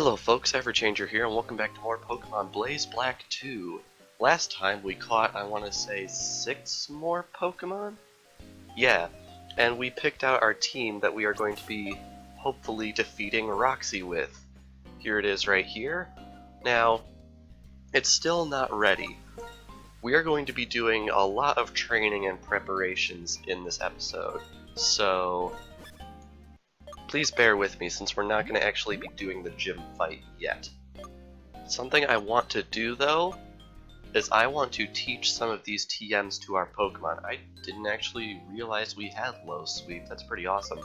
Hello folks, Everchanger here, and welcome back to more Pokemon Blaze Black 2. Last time we caught, I want to say, 6 more Pokemon? Yeah, and we picked out our team that we are going to be hopefully defeating Roxie with. Here it is right here. Now, it's still not ready. We are going to be doing a lot of training and preparations in this episode, so please bear with me since we're not going to actually be doing the gym fight yet. Something I want to do though is I want to teach some of these TMs to our Pokemon. I didn't actually realize we had low sweep. That's pretty awesome.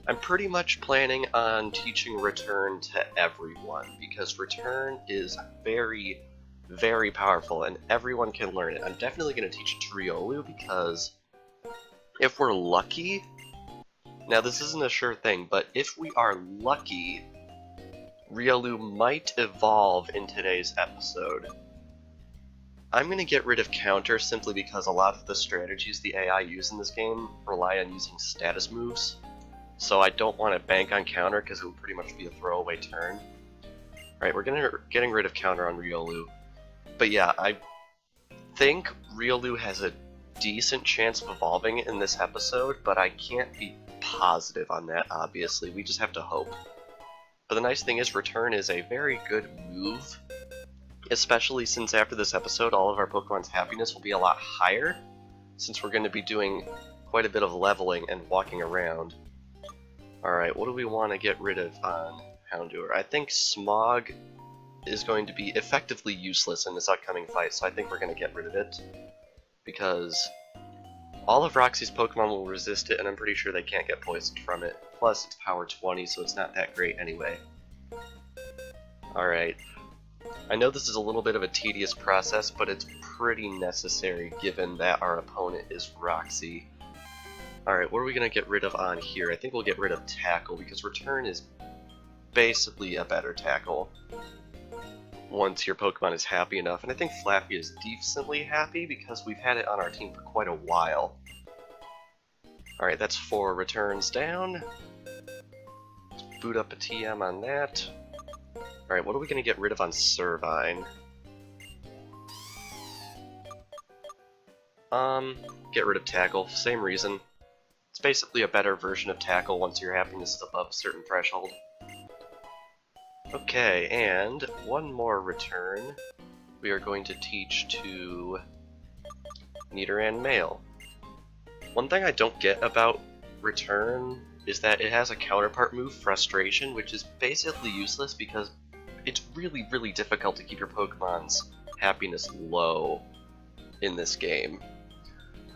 I'm pretty much planning on teaching Return to everyone because Return is very, very powerful and everyone can learn it. I'm definitely going to teach it to Riolu because if we're lucky, now this isn't a sure thing, but if we are lucky, Riolu might evolve in today's episode. I'm going to get rid of Counter simply because a lot of the strategies the AI use in this game rely on using status moves, so I don't want to bank on Counter because it would pretty much be a throwaway turn. Alright, we're getting rid of Counter on Riolu. But yeah, I think Riolu has a decent chance of evolving in this episode, but I can't be positive on that, obviously. We just have to hope. But the nice thing is Return is a very good move, especially since after this episode all of our Pokemon's happiness will be a lot higher, since we're going to be doing quite a bit of leveling and walking around. Alright, what do we want to get rid of on Houndour? I think Smog is going to be effectively useless in this upcoming fight, so I think we're going to get rid of it, because all of Roxie's Pokemon will resist it, and I'm pretty sure they can't get poisoned from it. Plus, it's power 20, so it's not that great anyway. Alright. I know this is a little bit of a tedious process, but it's pretty necessary given that our opponent is Roxie. Alright, what are we going to get rid of on here? I think we'll get rid of Tackle, because Return is basically a better Tackle once your Pokemon is happy enough, and I think Flappy is decently happy because we've had it on our team for quite a while. Alright, that's 4 returns down. Let's boot up a TM on that. Alright, what are we going to get rid of on Servine? Get rid of Tackle, same reason. It's basically a better version of Tackle once your happiness is above a certain threshold. Okay, and one more return we are going to teach to Nidoran Male. One thing I don't get about Return is that it has a counterpart move, Frustration, which is basically useless because it's really, really difficult to keep your Pokemon's happiness low in this game.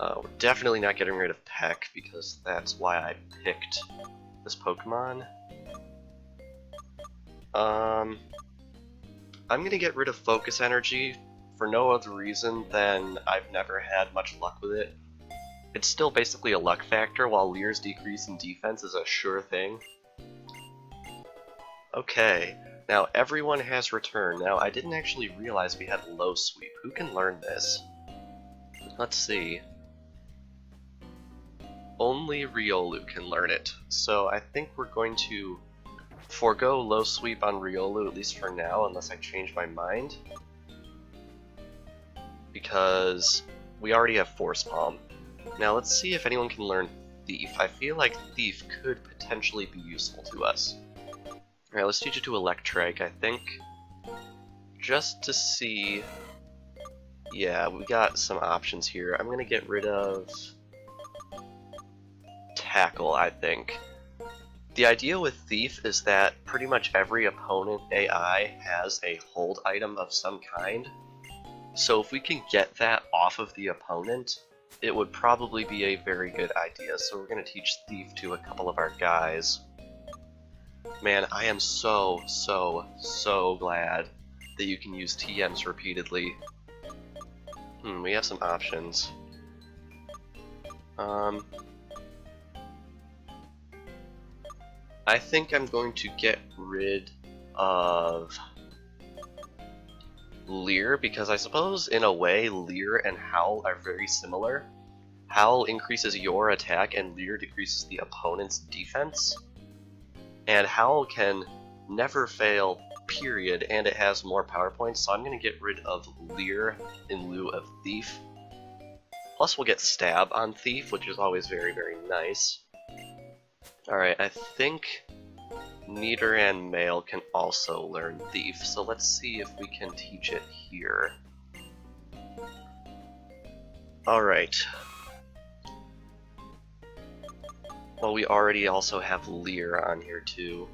We're definitely not getting rid of Peck because that's why I picked this Pokemon. I'm gonna get rid of Focus Energy for no other reason than I've never had much luck with it. It's still basically a luck factor, while Leer's decrease in defense is a sure thing. Okay, now everyone has Return. Now, I didn't actually realize we had low sweep. Who can learn this? Let's see. Only Riolu can learn it, so I think we're going to forego low sweep on Riolu, at least for now, unless I change my mind. Because we already have Force Palm. Now let's see if anyone can learn Thief. I feel like Thief could potentially be useful to us. Alright, let's teach it to Electrike, I think. Just to see... Yeah, we got some options here. I'm gonna get rid of Tackle, I think. The idea with Thief is that pretty much every opponent AI has a hold item of some kind, so if we can get that off of the opponent, it would probably be a very good idea. So we're going to teach Thief to a couple of our guys. Man, I am so glad that you can use TMs repeatedly. We have some options. I think I'm going to get rid of Leer, because I suppose in a way Leer and Howl are very similar. Howl increases your attack and Leer decreases the opponent's defense. And Howl can never fail, period, and it has more power points, so I'm going to get rid of Leer in lieu of Thief. Plus we'll get Stab on Thief, which is always very, very nice. Alright, I think Nidoran Male can also learn Thief, so let's see if we can teach it here. Alright. Well, we already also have Leer on here too.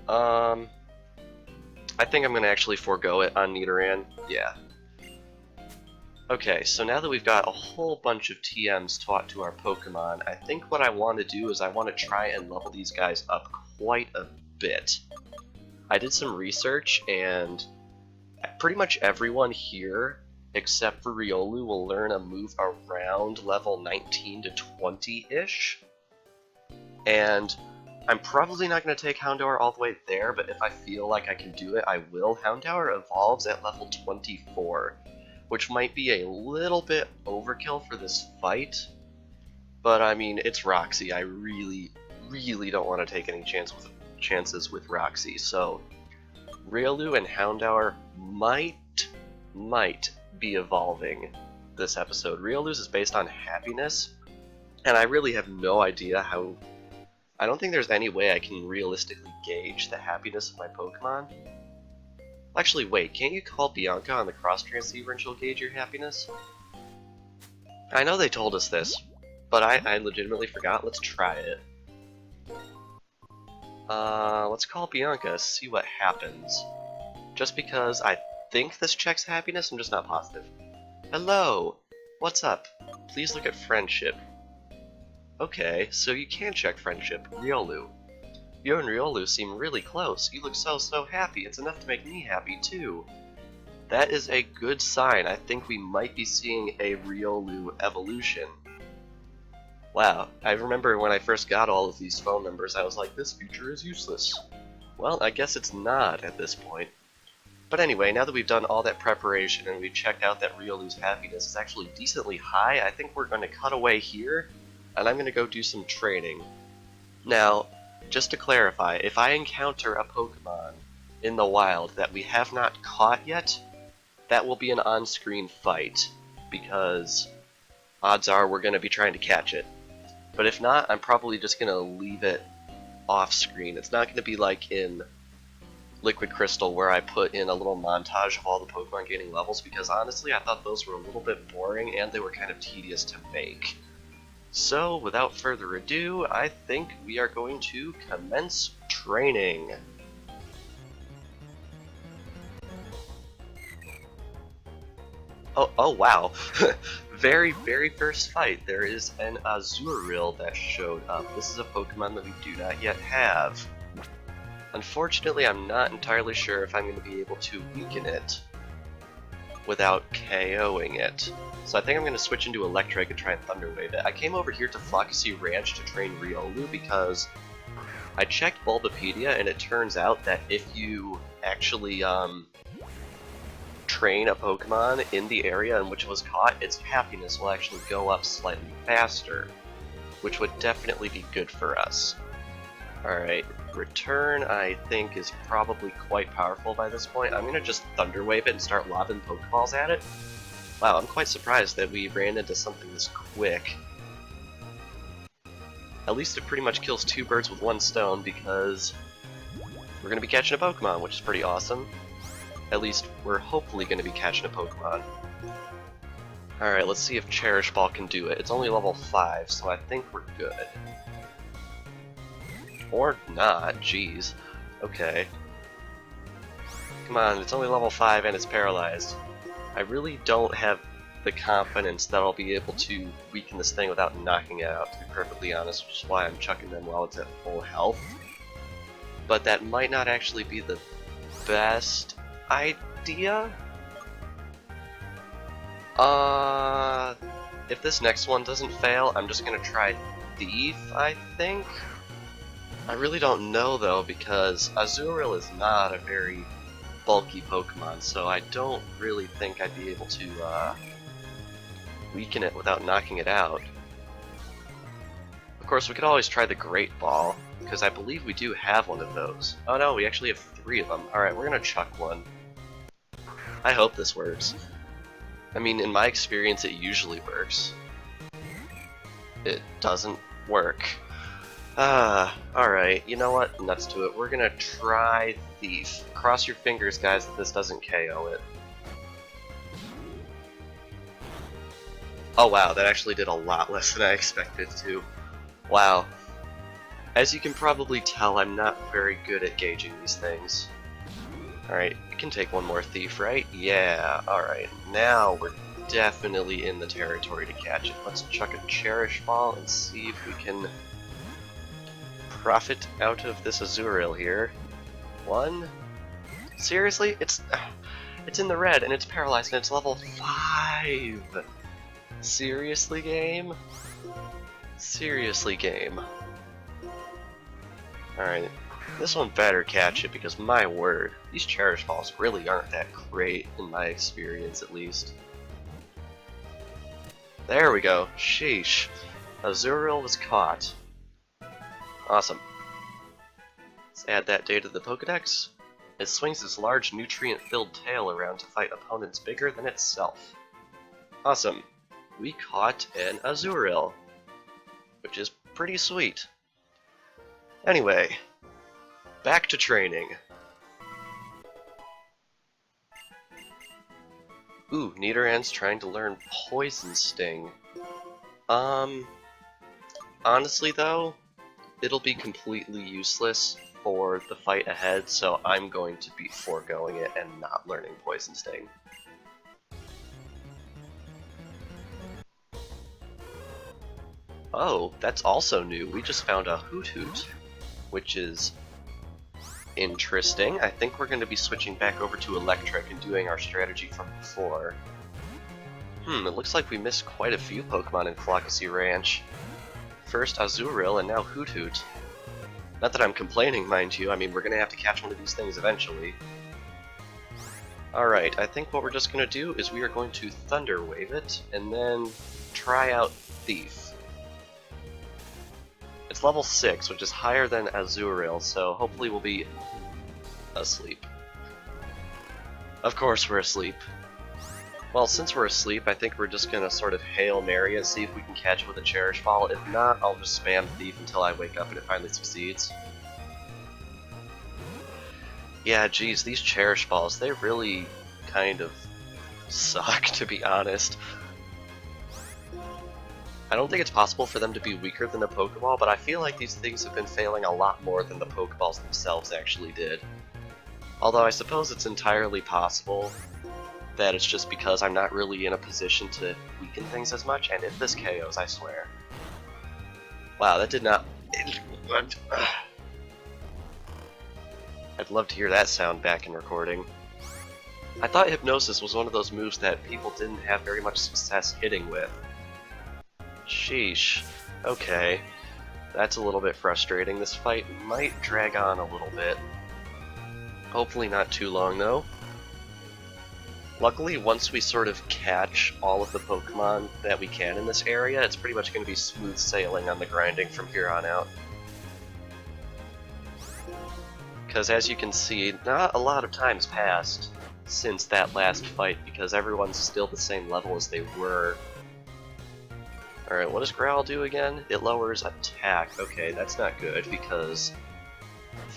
I think I'm going to actually forego it on Nidoran. Yeah. Okay, so now that we've got a whole bunch of TMs taught to our Pokemon, I think what I want to do is I want to try and level these guys up quite a bit. I did some research, and pretty much everyone here, except for Riolu, will learn a move around level 19 to 20-ish. And I'm probably not going to take Houndour all the way there, but if I feel like I can do it, I will. Houndour evolves at level 24. Which might be a little bit overkill for this fight, but I mean, it's Roxie. I really, really don't want to take any chances with Roxie, so Riolu and Houndour might be evolving this episode. Riolu's is based on happiness, and I really have no idea how... I don't think there's any way I can realistically gauge the happiness of my Pokemon. Actually, wait, can't you call Bianca on the cross transceiver and she'll gauge your happiness? I know they told us this, but I legitimately forgot. Let's try it. Let's call Bianca, see what happens. Just because I think this checks happiness, I'm just not positive. Hello! What's up? Please look at friendship. Okay, so you can check friendship. Riolu. You and Riolu seem really close. You look so happy. It's enough to make me happy, too. That is a good sign. I think we might be seeing a Riolu evolution. Wow, I remember when I first got all of these phone numbers, I was like, this feature is useless. Well, I guess it's not at this point. But anyway, now that we've done all that preparation and we've checked out that Riolu's happiness is actually decently high, I think we're going to cut away here, and I'm going to go do some training. Now, just to clarify, if I encounter a Pokemon in the wild that we have not caught yet, that will be an on-screen fight, because odds are we're going to be trying to catch it. But if not, I'm probably just going to leave it off-screen. It's not going to be like in Liquid Crystal where I put in a little montage of all the Pokemon gaining levels, because honestly I thought those were a little bit boring and they were kind of tedious to make. So, without further ado, I think we are going to commence training. Oh wow. Very first fight, there is an Azurill that showed up. This is a Pokemon that we do not yet have. Unfortunately, I'm not entirely sure if I'm going to be able to weaken it without KOing it. So I think I'm going to switch into Electric and try and Thunder Wave it. I came over here to Floccesy Ranch to train Riolu because I checked Bulbapedia and it turns out that if you actually train a Pokemon in the area in which it was caught, its happiness will actually go up slightly faster, which would definitely be good for us. Alright, Return I think is probably quite powerful by this point. I'm going to just Thunder Wave it and start lobbing Pokeballs at it. Wow, I'm quite surprised that we ran into something this quick. At least it pretty much kills two birds with one stone, because we're going to be catching a Pokemon, which is pretty awesome. At least we're hopefully going to be catching a Pokemon. Alright, let's see if Cherish Ball can do it. It's only level 5, so I think we're good. Or not, jeez. Okay. Come on, it's only level 5 and it's paralyzed. I really don't have the confidence that I'll be able to weaken this thing without knocking it out, to be perfectly honest, which is why I'm chucking them while it's at full health. But that might not actually be the best idea? If this next one doesn't fail, I'm just gonna try Thief, I think? I really don't know though, because Azurill is not a very bulky Pokemon, so I don't really think I'd be able to weaken it without knocking it out. Of course, we could always try the Great Ball. because I believe we do have one of those. Oh no, we actually have 3 of them. Alright, we're gonna chuck one. I hope this works. I mean, in my experience, it usually works. It doesn't work. Alright, you know what? Nuts to it. We're gonna try Thief. Cross your fingers, guys, that this doesn't KO it. Oh wow, that actually did a lot less than I expected to. Wow. As you can probably tell, I'm not very good at gauging these things. Alright, we can take one more Thief, right? Yeah, alright. Now we're definitely in the territory to catch it. Let's chuck a Cherish Ball and see if we can profit out of this Azurill here. 1. Seriously? It's in the red and it's paralyzed and it's level 5! Seriously, game? Seriously, game. Alright, this one better catch it because my word, these Cherish Balls really aren't that great in my experience at least. There we go, sheesh. Azurill was caught. Awesome. Let's add that data to the Pokedex. It swings its large nutrient-filled tail around to fight opponents bigger than itself. Awesome. We caught an Azurill, which is pretty sweet. Anyway, back to training. Ooh, Nidoran's trying to learn Poison Sting. Honestly though, it'll be completely useless for the fight ahead, so I'm going to be foregoing it and not learning Poison Sting. Oh, that's also new. We just found a Hoot Hoot, which is interesting. I think we're going to be switching back over to Electric and doing our strategy from before. It looks like we missed quite a few Pokemon in Floccesy Ranch. First Azurill and now Hoot Hoot. Not that I'm complaining, mind you. I mean, we're going to have to catch one of these things eventually. Alright, I think what we're just going to do is we are going to Thunder Wave it and then try out Thief. It's level 6, which is higher than Azurill, so hopefully we'll be asleep. Of course we're asleep. Well, since we're asleep, I think we're just gonna sort of Hail Mary it, see if we can catch it with a Cherish Ball. If not, I'll just spam Thief until I wake up and it finally succeeds. Yeah, geez, these Cherish Balls, they really kind of suck, to be honest. I don't think it's possible for them to be weaker than a Pokeball, but I feel like these things have been failing a lot more than the Pokeballs themselves actually did. Although I suppose it's entirely possible that it's just because I'm not really in a position to weaken things as much, and if this KOs, I swear. Wow, that did not... I'd love to hear that sound back in recording. I thought Hypnosis was one of those moves that people didn't have very much success hitting with. Sheesh. Okay. That's a little bit frustrating. This fight might drag on a little bit. Hopefully not too long, though. Luckily, once we sort of catch all of the Pokemon that we can in this area, it's pretty much going to be smooth sailing on the grinding from here on out. Because as you can see, not a lot of time's passed since that last fight, because everyone's still the same level as they were. Alright, what does Growl do again? It lowers attack. Okay, that's not good, because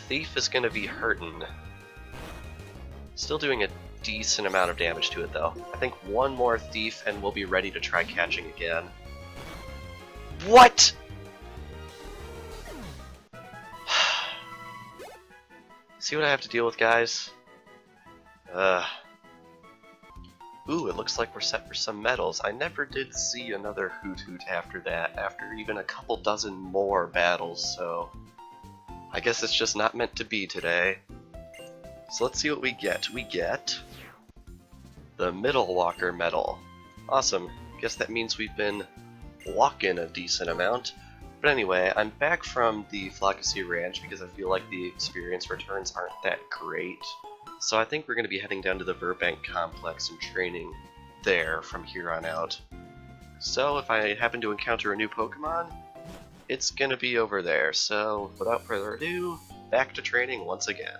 Thief is going to be hurtin'. Still doing a decent amount of damage to it, though. I think one more Thief and we'll be ready to try catching again. What?! See what I have to deal with, guys? Ooh, it looks like we're set for some medals. I never did see another Hoot Hoot after that, after even a couple dozen more battles, so I guess it's just not meant to be today. So let's see what we get. We get the Middle Walker medal. Awesome. Guess that means we've been walking a decent amount. But anyway, I'm back from the Floccesy Ranch because I feel like the experience returns aren't that great. So I think we're going to be heading down to the Burbank Complex and training there from here on out. So if I happen to encounter a new Pokemon, it's gonna be over there. So without further ado, back to training once again.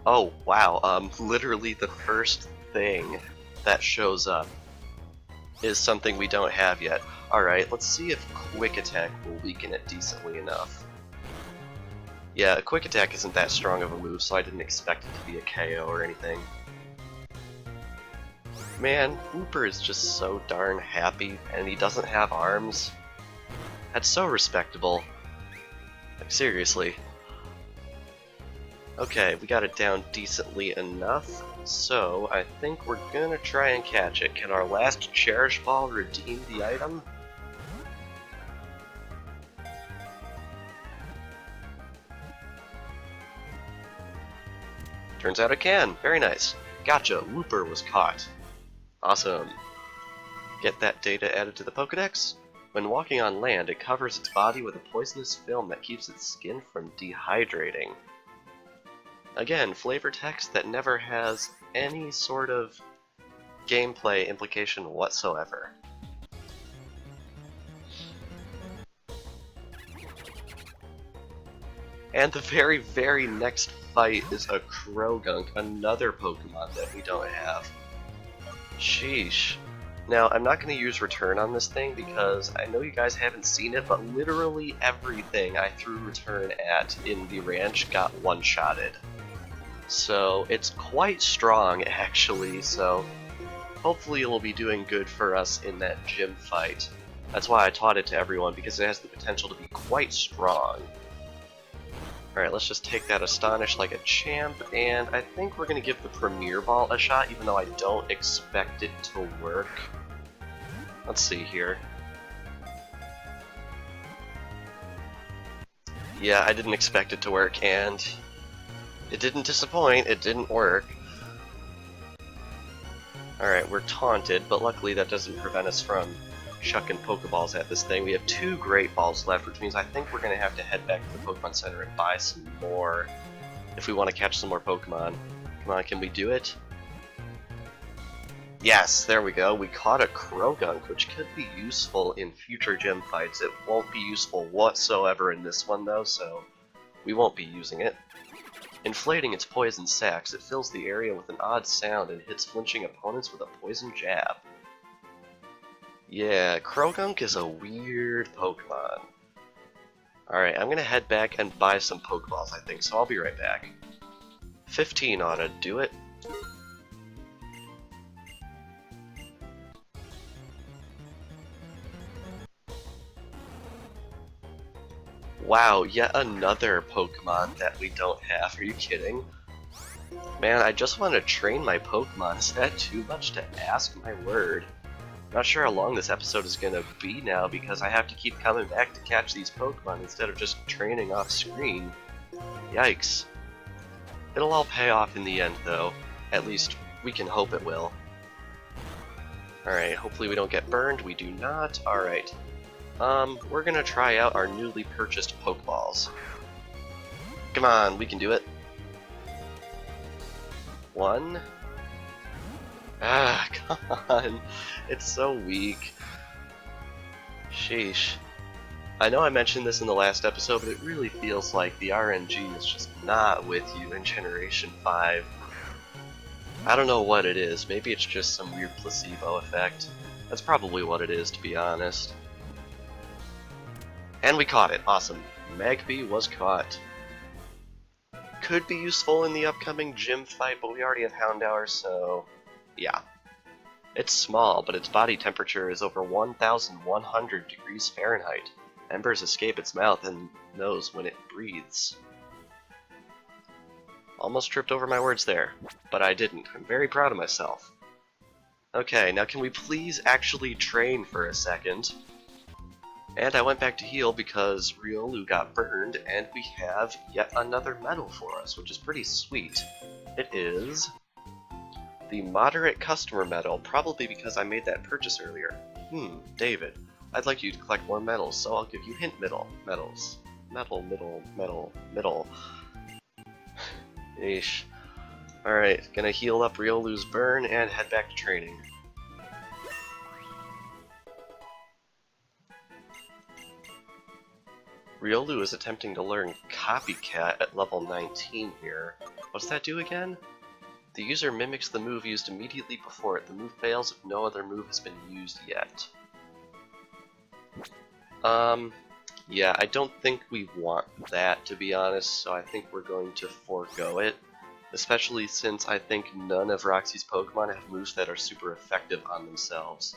Oh wow, literally the first thing that shows up is something we don't have yet. Alright, let's see if Quick Attack will weaken it decently enough. Yeah, Quick Attack isn't that strong of a move, so I didn't expect it to be a KO or anything. Man, Hooper is just so darn happy, and he doesn't have arms. That's so respectable. Like, seriously. Okay, we got it down decently enough, so I think we're gonna try and catch it. Can our last Cherish Ball redeem the item? Turns out it can. Very nice. Gotcha, Wooper was caught. Awesome. Get that data added to the Pokédex? When walking on land, it covers its body with a poisonous film that keeps its skin from dehydrating. Again, flavor text that never has any sort of gameplay implication whatsoever. And the very, very next fight is a Krogunk, another Pokemon that we don't have. Sheesh. Now, I'm not going to use Return on this thing because I know you guys haven't seen it, but literally everything I threw Return at in the ranch got one-shotted. So, it's quite strong, actually, so hopefully it'll be doing good for us in that gym fight. That's why I taught it to everyone, because it has the potential to be quite strong. Alright, let's just take that Astonish like a champ, and I think we're going to give the Premier Ball a shot, even though I don't expect it to work. Let's see here. Yeah, I didn't expect it to work, and it didn't disappoint, it didn't work. Alright, we're taunted, but luckily that doesn't prevent us from chucking Pokeballs at this thing. We have 2 Great Balls left, which means I think we're going to have to head back to the Pokemon Center and buy some more if we want to catch some more Pokemon. Come on, can we do it? Yes, there we go. We caught a Krogunk, which could be useful in future gym fights. It won't be useful whatsoever in this one, though, so we won't be using it. Inflating its poison sacs, it fills the area with an odd sound and hits flinching opponents with a poison jab. Yeah, Krogunk is a weird Pokemon. Alright, I'm gonna head back and buy some Pokeballs, I think, so I'll be right back. 15 ought to do it. Wow, yet another Pokemon that we don't have, are you kidding? Man, I just want to train my Pokemon, is that too much to ask? My word. Not sure how long this episode is gonna be now because I have to keep coming back to catch these Pokemon instead of just training off screen. Yikes. It'll all pay off in the end though. At least we can hope it will. Alright, hopefully we don't get burned. We do not. Alright. We're gonna try out our newly purchased Pokeballs. Come on, we can do it. 1. Ah, come on. It's so weak. Sheesh. I know I mentioned this in the last episode, but it really feels like the RNG is just not with you in Generation 5. I don't know what it is. Maybe it's just some weird placebo effect. That's probably what it is, to be honest. And we caught it. Awesome. Magpie was caught. Could be useful in the upcoming gym fight, but we already have Houndour, so yeah. It's small, but its body temperature is over 1,100 degrees Fahrenheit. Embers escape its mouth and nose when it breathes. Almost tripped over my words there, but I didn't. I'm very proud of myself. Okay, now can we please actually train for a second? And I went back to heal because Riolu got burned, and we have yet another medal for us, which is pretty sweet. It is the Moderate Customer Medal, probably because I made that purchase earlier. David, I'd like you to collect more medals, so I'll give you hint medals. Middle. Eesh. Alright, gonna heal up Riolu's burn and head back to training. Riolu is attempting to learn Copycat at level 19 here. What's that do again? The user mimics the move used immediately before it. The move fails if no other move has been used yet. Yeah, I don't think we want that, to be honest, so I think we're going to forego it. Especially since I think none of Roxie's Pokemon have moves that are super effective on themselves.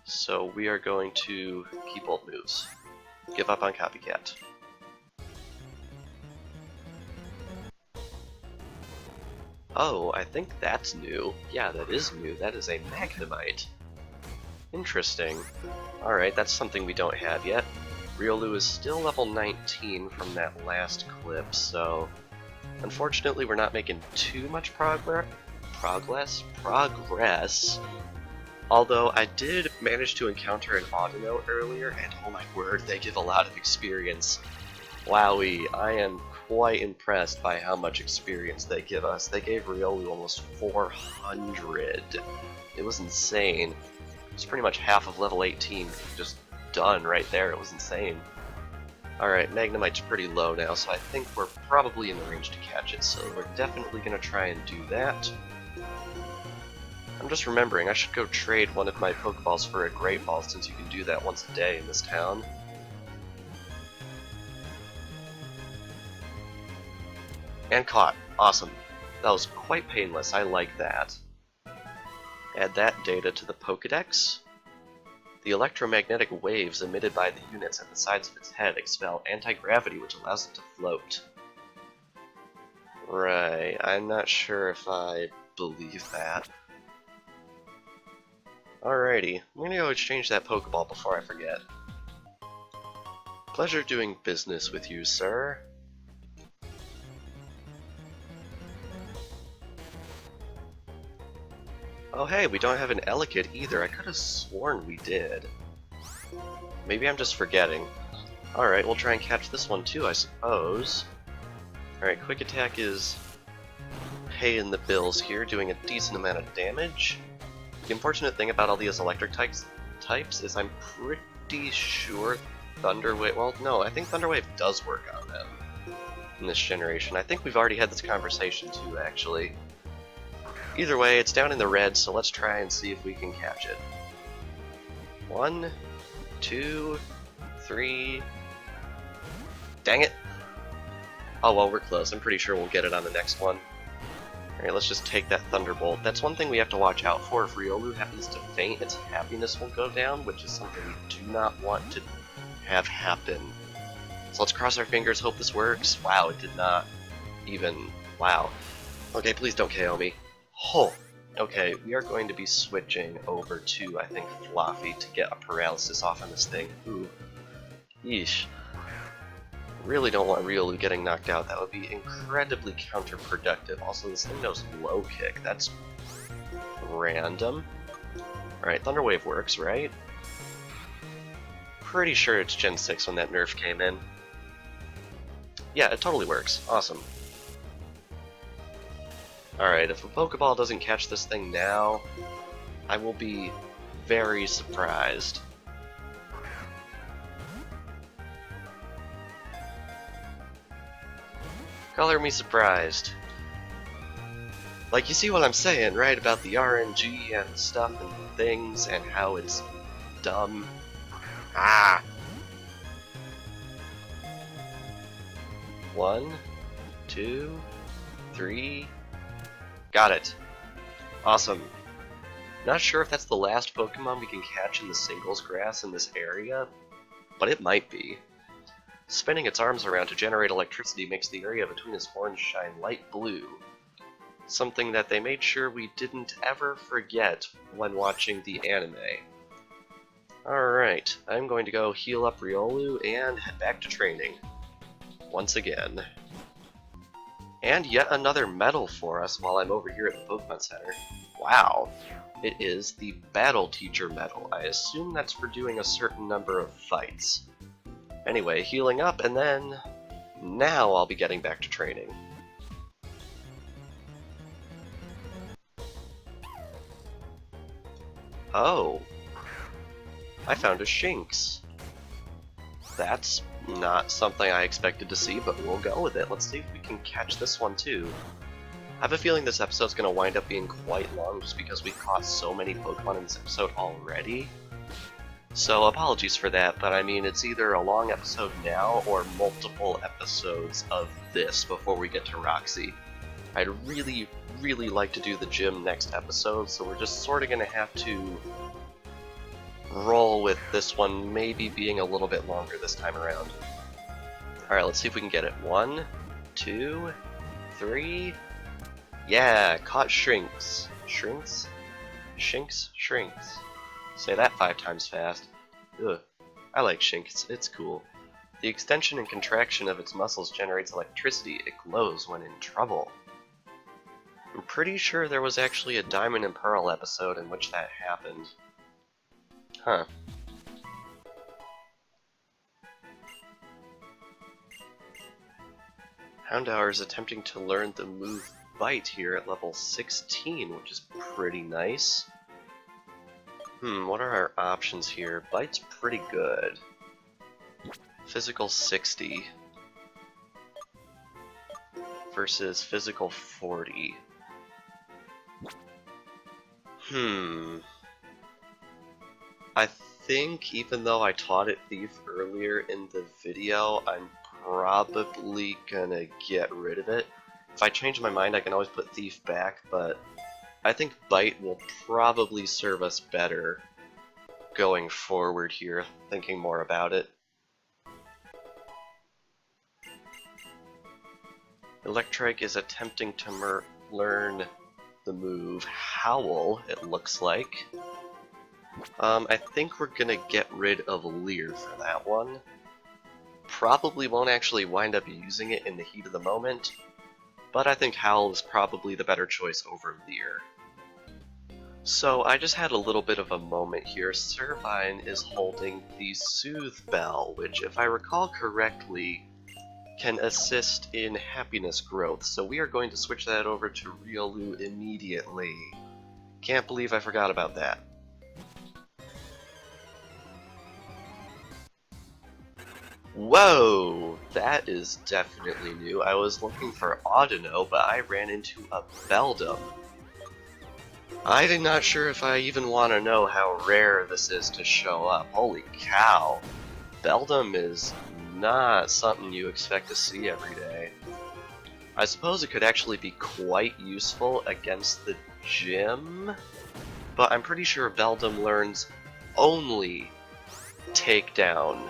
So we are going to keep old moves. Give up on Copycat. Oh, I think that's new. Yeah, that is new. That is a Magnemite. Interesting. Alright, that's something we don't have yet. Riolu is still level 19 from that last clip, so unfortunately we're not making too much progress. Although I did manage to encounter an Audino earlier, and oh my word, they give a lot of experience. Wowie, I am quite impressed by how much experience they give us. They gave Riolu almost 400. It was insane. It's pretty much half of level 18 just done right there. It was insane. Alright, Magnemite's pretty low now, so I think we're probably in the range to catch it, so we're definitely going to try and do that. I'm just remembering, I should go trade one of my Pokeballs for a Great Ball, since you can do that once a day in this town. And caught. Awesome. That was quite painless, I like that. Add that data to the Pokedex. The electromagnetic waves emitted by the units at the sides of its head expel anti-gravity, which allows it to float. Right, I'm not sure if I believe that. Alrighty, I'm gonna go exchange that Pokeball before I forget. Pleasure doing business with you, sir. Oh hey, we don't have an Elekid either. I could have sworn we did. Maybe I'm just forgetting. Alright, we'll try and catch this one too, I suppose. Alright, Quick Attack is paying the bills here, doing a decent amount of damage. The unfortunate thing about all these electric types is I'm pretty sure Thunder Wave... Well, no, I think Thunder Wave does work on them in this generation. I think we've already had this conversation too, actually. Either way, it's down in the red, so let's try and see if we can catch it. 1, 2, 3... Dang it! Oh well, we're close. I'm pretty sure we'll get it on the next one. Alright, let's just take that Thunderbolt. That's one thing we have to watch out for. If Riolu happens to faint, its happiness will go down, which is something we do not want to have happen. So let's cross our fingers, hope this works. Wow, it did not even... Wow. Okay, please don't KO me. Oh, okay, we are going to be switching over to, I think, Fluffy to get a paralysis off on this thing. Ooh. Yeesh. Really don't want Riolu getting knocked out. That would be incredibly counterproductive. Also, this thing knows Low Kick. That's random. Alright, Thunder Wave works, right? Pretty sure it's Gen 6 when that nerf came in. Yeah, it totally works. Awesome. Alright, if a Pokeball doesn't catch this thing now, I will be very surprised. Color me surprised. Like, you see what I'm saying, right? About the RNG and stuff and things and how it's dumb. Ah! 1, 2, 3... Got it. Awesome. Not sure if that's the last Pokemon we can catch in the singles grass in this area, but it might be. Spinning its arms around to generate electricity makes the area between its horns shine light blue. Something that they made sure we didn't ever forget when watching the anime. Alright, I'm going to go heal up Riolu and head back to training. Once again. And yet another medal for us while I'm over here at the Pokemon Center. Wow. It is the Battle Teacher medal. I assume that's for doing a certain number of fights. Anyway, healing up, and then... now I'll be getting back to training. Oh. I found a Shinx. That's Not something I expected to see, but we'll go with it. Let's see if we can catch this one too. I have a feeling this episode's going to wind up being quite long just because we caught so many Pokemon in this episode already. So apologies for that, but I mean, it's either a long episode now or multiple episodes of this before we get to Roxie. I'd really, really like to do the gym next episode, so we're just sort of going to have to roll with this one maybe being a little bit longer this time around. Alright, let's see if we can get it. 1, 2, 3... Yeah, caught Shrinks. Shrinks? Shinks? Shrinks. Say that 5 times fast. Ugh. I like Shinks, it's cool. The extension and contraction of its muscles generates electricity. It glows when in trouble. I'm pretty sure there was actually a Diamond and Pearl episode in which that happened. Huh. Houndour is attempting to learn the move Bite here at level 16, which is pretty nice. What are our options here? Bite's pretty good. Physical 60 versus physical 40. I think even though I taught it Thief earlier in the video, I'm probably gonna get rid of it. If I change my mind, I can always put Thief back, but I think Bite will probably serve us better going forward here, thinking more about it. Electrike is attempting to learn the move Howl, it looks like. I think we're gonna get rid of Leer for that one. Probably won't actually wind up using it in the heat of the moment, but I think Howl is probably the better choice over Leer. So I just had a little bit of a moment here. Servine is holding the Soothe Bell, which, if I recall correctly, can assist in happiness growth. So we are going to switch that over to Riolu immediately. Can't believe I forgot about that. Whoa! That is definitely new. I was looking for Audino, but I ran into a Beldum. I'm not sure if I even want to know how rare this is to show up. Holy cow! Beldum is not something you expect to see every day. I suppose it could actually be quite useful against the gym, but I'm pretty sure Beldum learns only Takedown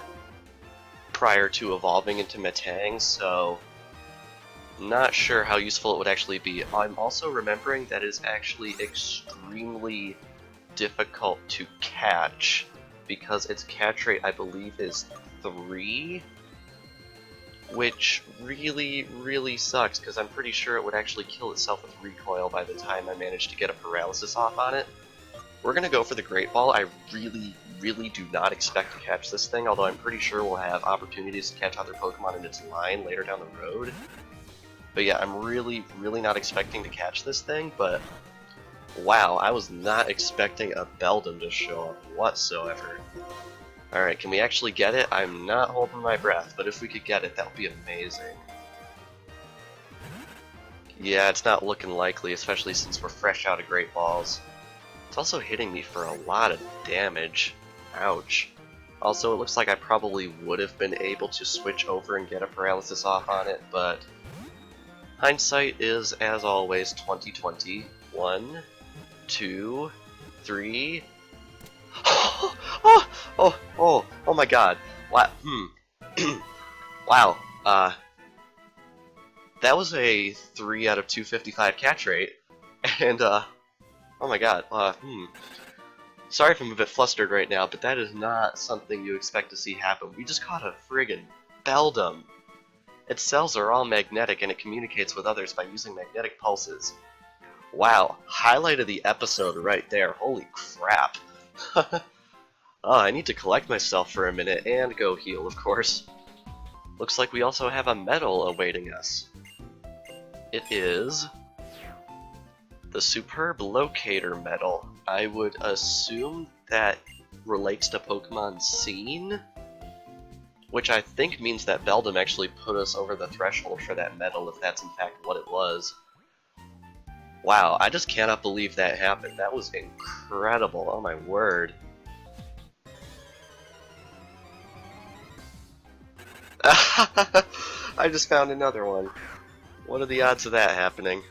prior to evolving into Metang, so not sure how useful it would actually be. I'm also remembering that it's actually extremely difficult to catch because its catch rate, I believe, is 3, which really, really sucks because I'm pretty sure it would actually kill itself with recoil by the time I managed to get a paralysis off on it. We're gonna go for the Great Ball. I really, really do not expect to catch this thing, although I'm pretty sure we'll have opportunities to catch other Pokemon in its line later down the road. But yeah, I'm really, really not expecting to catch this thing, but wow, I was not expecting a Beldum to show up whatsoever. Alright, can we actually get it? I'm not holding my breath, but if we could get it, that would be amazing. Yeah, it's not looking likely, especially since we're fresh out of Great Balls. It's also hitting me for a lot of damage. Ouch. Also, it looks like I probably would have been able to switch over and get a paralysis off on it, but hindsight is, as always, 20/20. 1, 2, 3. Oh my god. Wow. Wow. That was a 3 out of 255 catch rate, and oh my god, sorry if I'm a bit flustered right now, but that is not something you expect to see happen. We just caught a friggin' Beldum. Its cells are all magnetic and it communicates with others by using magnetic pulses. Wow, highlight of the episode right there, holy crap. Oh, I need to collect myself for a minute and go heal, of course. Looks like we also have a medal awaiting us. It is the Superb Locator Medal. I would assume that relates to Pokemon Scene, which I think means that Beldum actually put us over the threshold for that medal, if that's in fact what it was. Wow, I just cannot believe that happened. That was incredible, oh my word. I just found another one. What are the odds of that happening?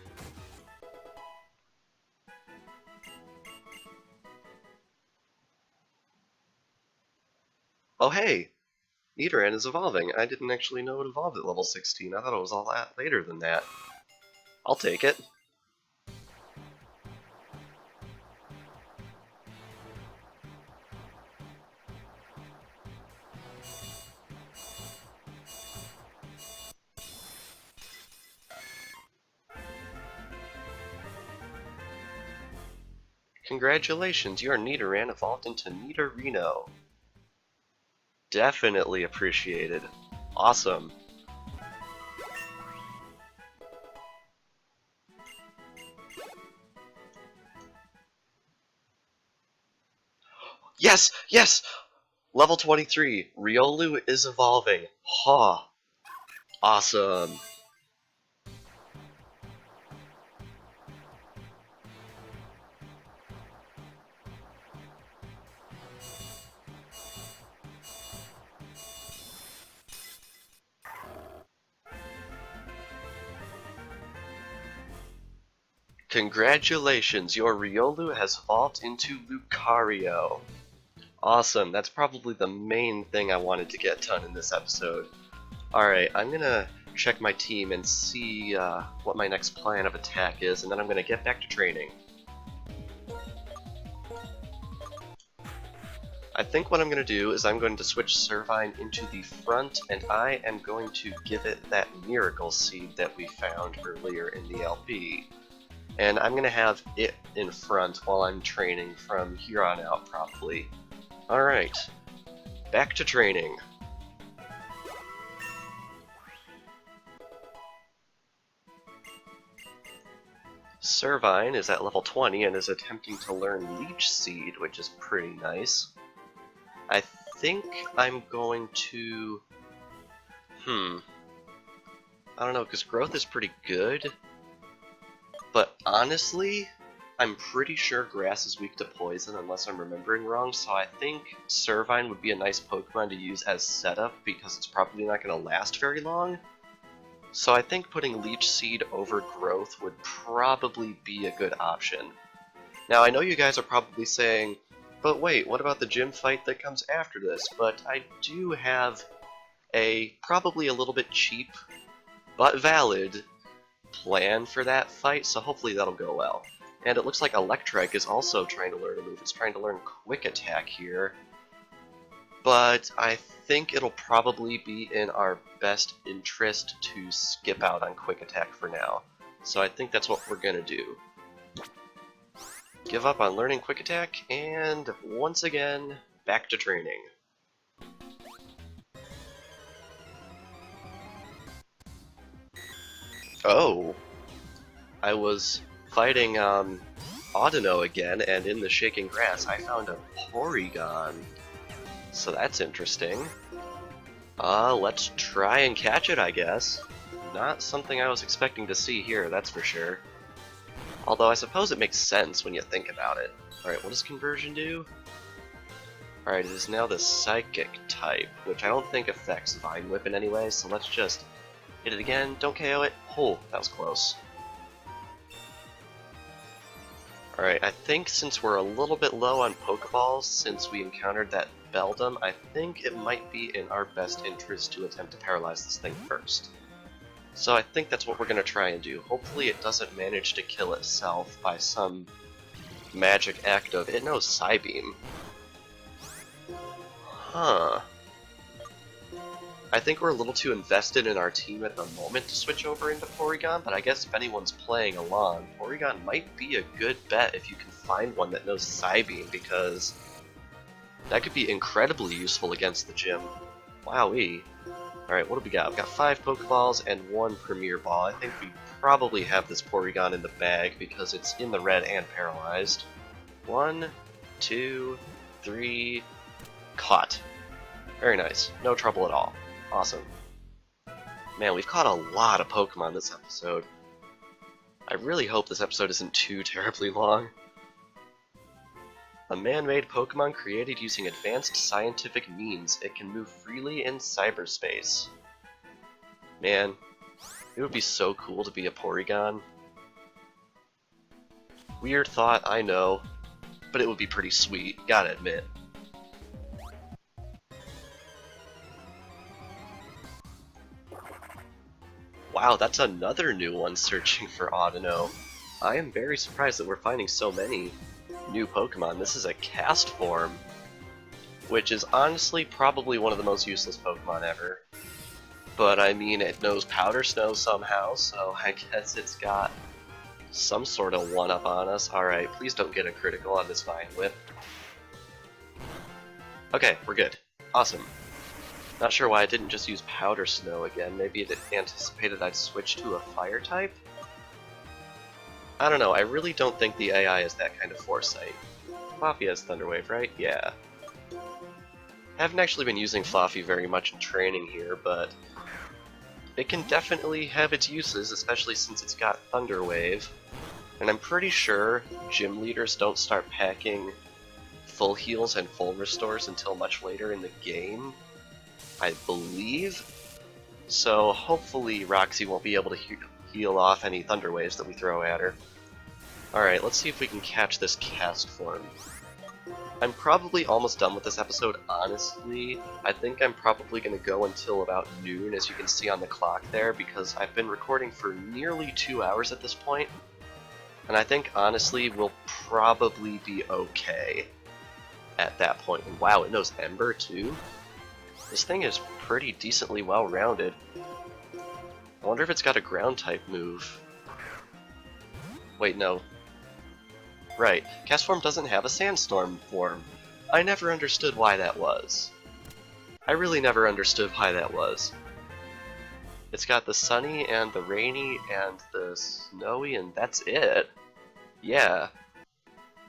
Oh hey! Nidoran is evolving. I didn't actually know it evolved at level 16. I thought it was a lot later than that. I'll take it. Congratulations, your Nidoran evolved into Nidorino. Definitely appreciated. Awesome. Yes! Yes! Level 23. Riolu is evolving. Ha! Awesome. Congratulations, your Riolu has evolved into Lucario. Awesome, that's probably the main thing I wanted to get done in this episode. Alright, I'm gonna check my team and see what my next plan of attack is, and then I'm gonna get back to training. I think what I'm going to do is I'm going to switch Servine into the front, and I am going to give it that Miracle Seed that we found earlier in the LP. And I'm going to have it in front while I'm training from here on out, probably. Alright, back to training. Servine is at level 20 and is attempting to learn Leech Seed, which is pretty nice. I think I'm going to... I don't know, because Growth is pretty good. But honestly, I'm pretty sure Grass is weak to Poison, unless I'm remembering wrong, so I think Servine would be a nice Pokemon to use as setup, because it's probably not going to last very long. So I think putting Leech Seed over Growth would probably be a good option. Now, I know you guys are probably saying, but wait, what about the gym fight that comes after this? But I do have a probably a little bit cheap, but valid, plan for that fight, so hopefully that'll go well. And it looks like Electrike is also trying to learn a move. It's trying to learn Quick Attack here. But I think it'll probably be in our best interest to skip out on Quick Attack for now. So I think that's what we're gonna do. Give up on learning Quick Attack, and once again, back to training. Oh! I was fighting Audino again, and in the Shaking Grass I found a Porygon. So that's interesting. Let's try and catch it, I guess. Not something I was expecting to see here, that's for sure. Although I suppose it makes sense when you think about it. Alright, what does Conversion do? Alright, it is now the Psychic type, which I don't think affects Vine Whip in any way, so let's just hit it again, don't KO it. Oh, that was close. Alright, I think since we're a little bit low on Pokeballs since we encountered that Beldum, I think it might be in our best interest to attempt to paralyze this thing first. So I think that's what we're going to try and do. Hopefully it doesn't manage to kill itself by some magic act of... It knows Psybeam. Huh. I think we're a little too invested in our team at the moment to switch over into Porygon, but I guess if anyone's playing along, Porygon might be a good bet if you can find one that knows Psybeam, because that could be incredibly useful against the gym. Wowee. Alright, what do we got? We've got 5 Pokeballs and 1 Premier Ball. I think we probably have this Porygon in the bag because it's in the red and paralyzed. 1, 2, 3... Caught. Very nice. No trouble at all. Awesome. Man, we've caught a lot of Pokemon this episode. I really hope this episode isn't too terribly long. A man-made Pokemon created using advanced scientific means. It can move freely in cyberspace. Man, it would be so cool to be a Porygon. Weird thought, I know, but it would be pretty sweet, gotta admit. Wow, that's another new one searching for Audino. I am very surprised that we're finding so many new Pokemon. This is a cast form, which is honestly probably one of the most useless Pokemon ever. But I mean, it knows Powder Snow somehow, so I guess it's got some sort of one-up on us. Alright, please don't get a critical on this Vine Whip. Okay, we're good. Awesome. Not sure why I didn't just use Powder Snow again. Maybe it anticipated I'd switch to a Fire type? I don't know, I really don't think the AI is that kind of foresight. Fluffy has Thunder Wave, right? Yeah. Haven't actually been using Fluffy very much in training here, but it can definitely have its uses, especially since it's got Thunder Wave. And I'm pretty sure gym leaders don't start packing full heals and full restores until much later in the game, I believe. So hopefully Roxie won't be able to heal off any Thunder Waves that we throw at her. Alright, let's see if we can catch this cast form. I'm probably almost done with this episode, honestly. I think I'm probably going to go until about noon, as you can see on the clock there, because I've been recording for nearly 2 hours at this point. And I think, honestly, we'll probably be okay at that point. And wow, it knows Ember, too? This thing is pretty decently well-rounded. I wonder if it's got a ground-type move. Wait, no. Right, Cast Form doesn't have a Sandstorm form. I never understood why that was. I really never understood why that was. It's got the Sunny and the Rainy and the Snowy, and that's it. Yeah.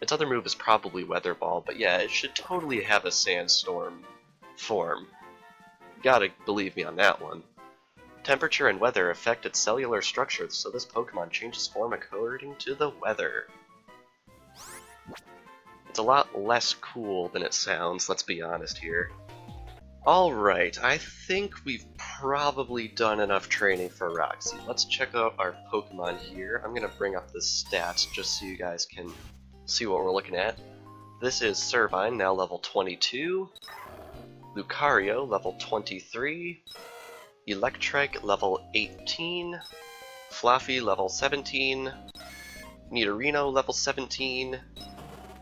Its other move is probably Weather Ball, but yeah, it should totally have a Sandstorm form. You gotta believe me on that one. Temperature and weather affect its cellular structure, so this Pokemon changes form according to the weather. It's a lot less cool than it sounds, let's be honest here. Alright, I think we've probably done enough training for Roxie. Let's check out our Pokemon here. I'm gonna bring up the stats just so you guys can see what we're looking at. This is Servine, now level 22. Lucario, level 23. Electrike, level 18. Fluffy, level 17. Nidorino, level 17.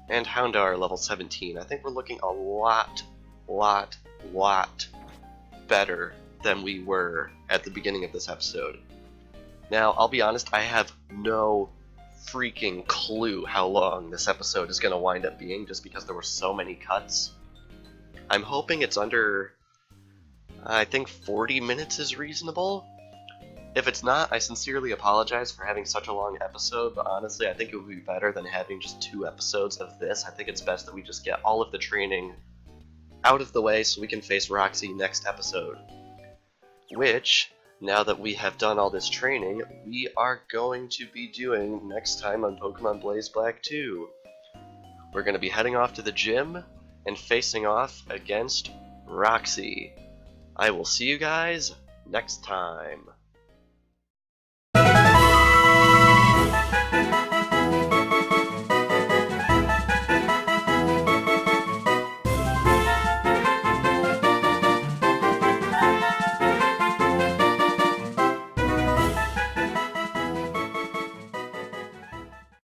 And Houndour, level 17. I think we're looking a lot better than we were at the beginning of this episode. Now, I'll be honest, I have no freaking clue how long this episode is going to wind up being, just because there were so many cuts. I'm hoping it's under, I think 40 minutes is reasonable. If it's not, I sincerely apologize for having such a long episode, but honestly, I think it would be better than having just 2 episodes of this. I think it's best that we just get all of the training out of the way so we can face Roxie next episode. Which, now that we have done all this training, we are going to be doing next time on Pokemon Blaze Black 2. We're going to be heading off to the gym and facing off against Roxie. I will see you guys next time.